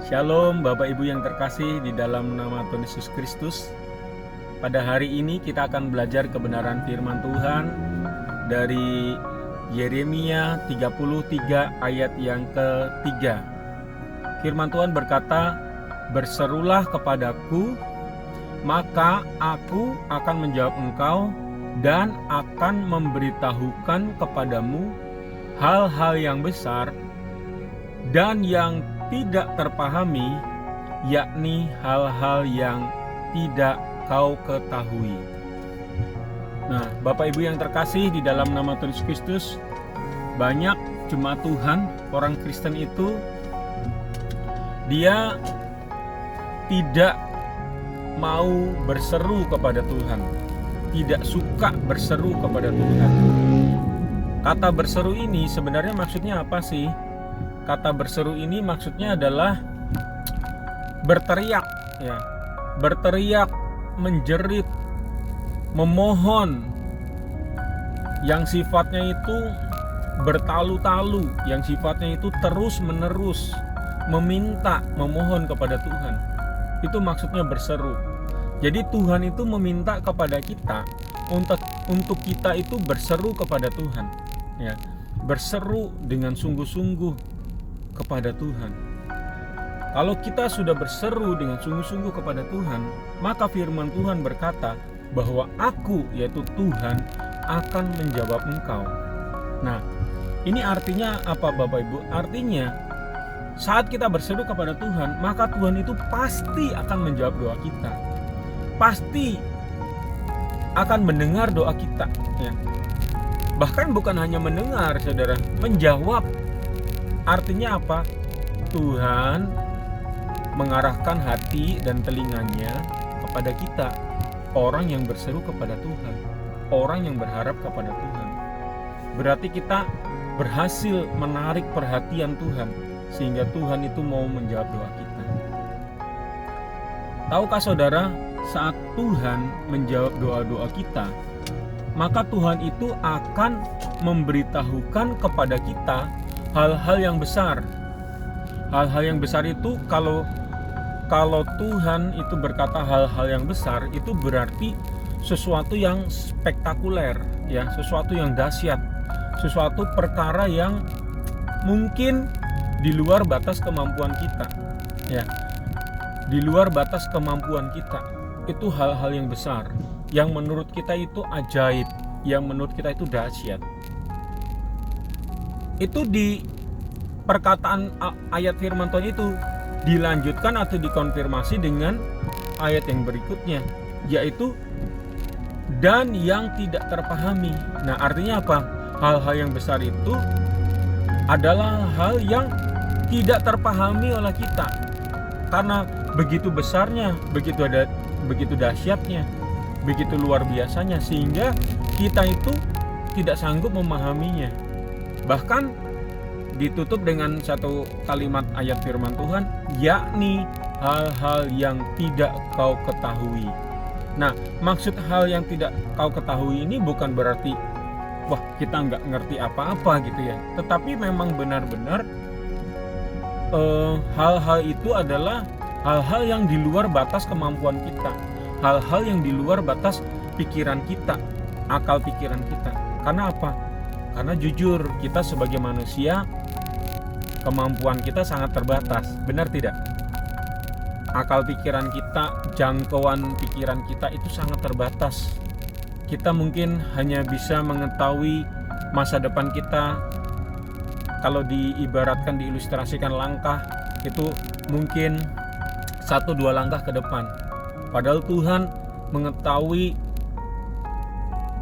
Shalom Bapak Ibu yang terkasih di dalam nama Tuhan Yesus Kristus. Pada hari ini kita akan belajar kebenaran firman Tuhan dari Yeremia 33 ayat yang ketiga. Firman Tuhan berkata, "Berserulah kepadaku, maka aku akan menjawab engkau dan akan memberitahukan kepadamu hal-hal yang besar dan yang tidak terpahami, yakni hal-hal yang tidak kau ketahui." Nah, Bapak Ibu yang terkasih di dalam nama Tuhan Yesus Kristus, banyak jemaat Tuhan, orang Kristen itu dia tidak mau berseru kepada Tuhan, tidak suka berseru kepada Tuhan. Kata berseru ini sebenarnya maksudnya apa sih? Kata berseru ini maksudnya adalah berteriak, ya, berteriak, menjerit, memohon, yang sifatnya itu bertalu-talu, yang sifatnya itu terus-menerus meminta, memohon kepada Tuhan. Itu maksudnya berseru. Jadi Tuhan itu meminta kepada kita untuk kita itu berseru kepada Tuhan, ya, berseru dengan sungguh-sungguh kepada Tuhan. Kalau kita sudah berseru dengan sungguh-sungguh kepada Tuhan, maka firman Tuhan berkata bahwa aku, yaitu Tuhan, akan menjawab engkau. Nah, ini artinya apa Bapak Ibu? Artinya saat kita berseru kepada Tuhan, maka Tuhan itu pasti akan menjawab doa kita. Pasti akan mendengar doa kita, ya. Bahkan bukan hanya mendengar, saudara, menjawab. Artinya apa? Tuhan mengarahkan hati dan telinganya kepada kita, orang yang berseru kepada Tuhan, orang yang berharap kepada Tuhan. Berarti kita berhasil menarik perhatian Tuhan, sehingga Tuhan itu mau menjawab doa kita. Tahukah saudara, saat Tuhan menjawab doa-doa kita, maka Tuhan itu akan memberitahukan kepada kita hal-hal yang besar. Hal-hal yang besar itu kalau Tuhan itu berkata hal-hal yang besar, itu berarti sesuatu yang spektakuler, ya, sesuatu yang dahsyat, sesuatu perkara yang mungkin di luar batas kemampuan kita, ya, di luar batas kemampuan kita. Itu hal-hal yang besar, yang menurut kita itu ajaib, yang menurut kita itu dahsyat. Itu di perkataan ayat firman Tuhan itu dilanjutkan atau dikonfirmasi dengan ayat yang berikutnya, yaitu dan yang tidak terpahami. Nah, artinya apa? Hal-hal yang besar itu adalah hal yang tidak terpahami oleh kita, karena begitu besarnya, begitu dahsyatnya, begitu luar biasanya, sehingga kita itu tidak sanggup memahaminya. Bahkan ditutup dengan satu kalimat ayat firman Tuhan, yakni hal-hal yang tidak kau ketahui. Nah, maksud hal yang tidak kau ketahui ini bukan berarti wah, kita nggak ngerti apa-apa gitu ya, tetapi memang benar-benar hal-hal itu adalah hal-hal yang di luar batas kemampuan kita, hal-hal yang di luar batas pikiran kita, akal pikiran kita. Karena apa? Karena jujur, kita sebagai manusia, kemampuan kita sangat terbatas, benar tidak? Akal pikiran kita, jangkauan pikiran kita itu sangat terbatas. Kita mungkin hanya bisa mengetahui masa depan kita, kalau diibaratkan, diilustrasikan langkah, itu mungkin 1-2 langkah ke depan. Padahal Tuhan mengetahui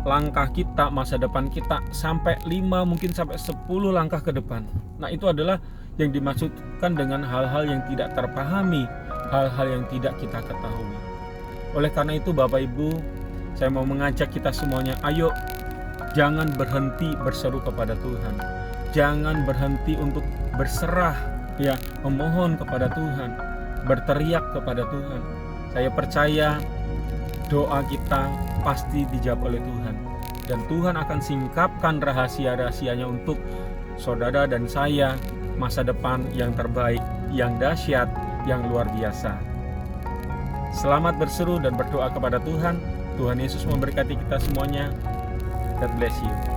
langkah kita, masa depan kita sampai 5, mungkin sampai 10 langkah ke depan. Nah, itu adalah yang dimaksudkan dengan hal-hal yang tidak terpahami, hal-hal yang tidak kita ketahui. Oleh karena itu Bapak Ibu, saya mau mengajak kita semuanya, ayo jangan berhenti berseru kepada Tuhan. Jangan berhenti untuk berserah, ya, memohon kepada Tuhan, berteriak kepada Tuhan. Saya percaya doa kita pasti dijawab oleh Tuhan, dan Tuhan akan singkapkan rahasia-rahasianya untuk saudara dan saya masa depan yang terbaik, yang dahsyat, yang luar biasa. Selamat berseru dan berdoa kepada Tuhan. Tuhan Yesus memberkati kita semuanya. God bless you.